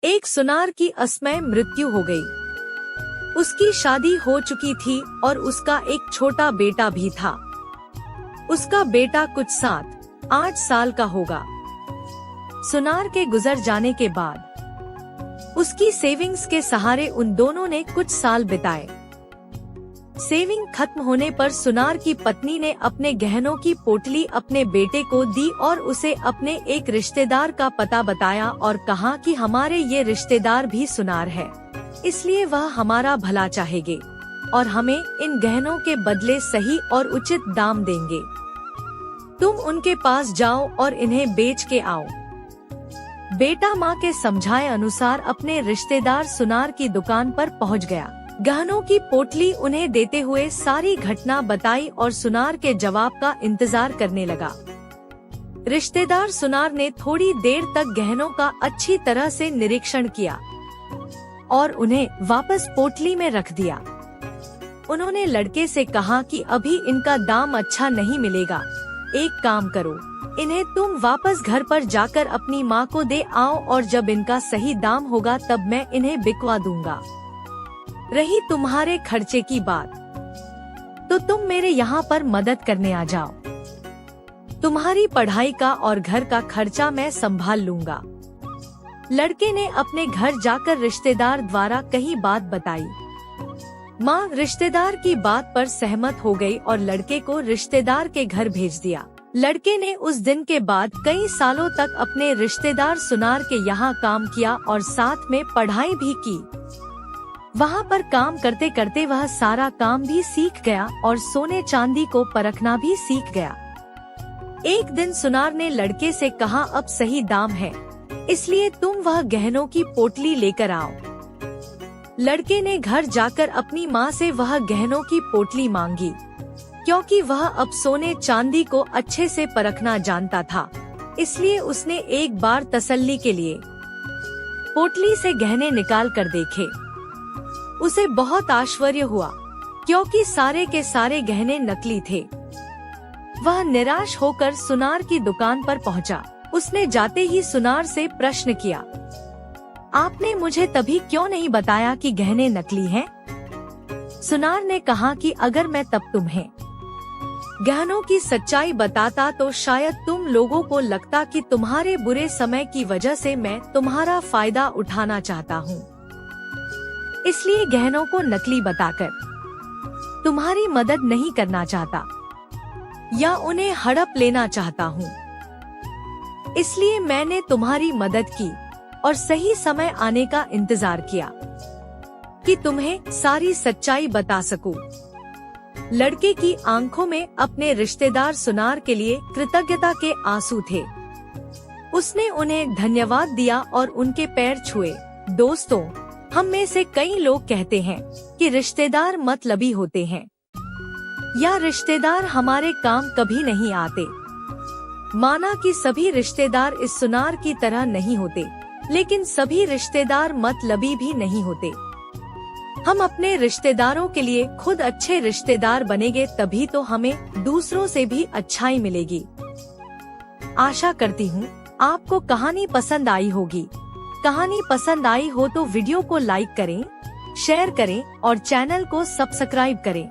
एक सुनार की असमय मृत्यु हो गई। उसकी शादी हो चुकी थी और उसका एक छोटा बेटा भी था। उसका बेटा कुछ 7-8 साल का होगा। सुनार के गुजर जाने के बाद उसकी सेविंग्स के सहारे उन दोनों ने कुछ साल बिताए। सेविंग खत्म होने पर सुनार की पत्नी ने अपने गहनों की पोटली अपने बेटे को दी और उसे अपने एक रिश्तेदार का पता बताया और कहा कि हमारे ये रिश्तेदार भी सुनार है, इसलिए वह हमारा भला चाहेंगे और हमें इन गहनों के बदले सही और उचित दाम देंगे। तुम उनके पास जाओ और इन्हें बेच के आओ। बेटा माँ के समझाए अनुसार अपने रिश्तेदार सुनार की दुकान पर पहुँच गया। गहनों की पोटली उन्हें देते हुए सारी घटना बताई और सुनार के जवाब का इंतजार करने लगा। रिश्तेदार सुनार ने थोड़ी देर तक गहनों का अच्छी तरह से निरीक्षण किया और उन्हें वापस पोटली में रख दिया। उन्होंने लड़के से कहा कि अभी इनका दाम अच्छा नहीं मिलेगा, एक काम करो, इन्हें तुम वापस घर पर जाकर अपनी माँ को दे आओ और जब इनका सही दाम होगा तब मैं इन्हें बिकवा दूंगा। रही तुम्हारे खर्चे की बात, तो तुम मेरे यहाँ पर मदद करने आ जाओ। तुम्हारी पढ़ाई का और घर का खर्चा मैं संभाल लूंगा। लड़के ने अपने घर जाकर रिश्तेदार द्वारा कही बात बताई। माँ रिश्तेदार की बात पर सहमत हो गई और लड़के को रिश्तेदार के घर भेज दिया। लड़के ने उस दिन के बाद कई सालों तक अपने रिश्तेदार सुनार के यहाँ काम किया और साथ में पढ़ाई भी की। वहाँ पर काम करते करते वह सारा काम भी सीख गया और सोने चांदी को परखना भी सीख गया। एक दिन सुनार ने लड़के से कहा, अब सही दाम है, इसलिए तुम वह गहनों की पोटली लेकर आओ। लड़के ने घर जाकर अपनी माँ से वह गहनों की पोटली मांगी, क्योंकि वह अब सोने चांदी को अच्छे से परखना जानता था, इसलिए उसने एक बार तसल्ली के लिए पोटली से गहने निकाल कर देखे। उसे बहुत आश्चर्य हुआ, क्योंकि सारे के सारे गहने नकली थे। वह निराश होकर सुनार की दुकान पर पहुंचा। उसने जाते ही सुनार से प्रश्न किया, आपने मुझे तभी क्यों नहीं बताया कि गहने नकली हैं? सुनार ने कहा कि अगर मैं तब तुम्हें गहनों की सच्चाई बताता तो शायद तुम लोगों को लगता कि तुम्हारे बुरे समय की वजह से मैं तुम्हारा फायदा उठाना चाहता हूँ, इसलिए गहनों को नकली बताकर तुम्हारी मदद नहीं करना चाहता या उन्हें हड़प लेना चाहता हूँ। इसलिए मैंने तुम्हारी मदद की और सही समय आने का इंतजार किया कि तुम्हें सारी सच्चाई बता सकूं। लड़के की आंखों में अपने रिश्तेदार सुनार के लिए कृतज्ञता के आंसू थे। उसने उन्हें धन्यवाद दिया और उनके पैर छुए। दोस्तों, हम में से कई लोग कहते हैं कि रिश्तेदार मतलबी होते हैं या रिश्तेदार हमारे काम कभी नहीं आते। माना कि सभी रिश्तेदार इस सुनार की तरह नहीं होते, लेकिन सभी रिश्तेदार मतलबी भी नहीं होते। हम अपने रिश्तेदारों के लिए खुद अच्छे रिश्तेदार बनेंगे, तभी तो हमें दूसरों से भी अच्छाई मिलेगी। आशा करती हूँ आपको कहानी पसंद आई होगी। कहानी पसंद आई हो तो वीडियो को लाइक करें, शेयर करें और चैनल को सब्सक्राइब करें।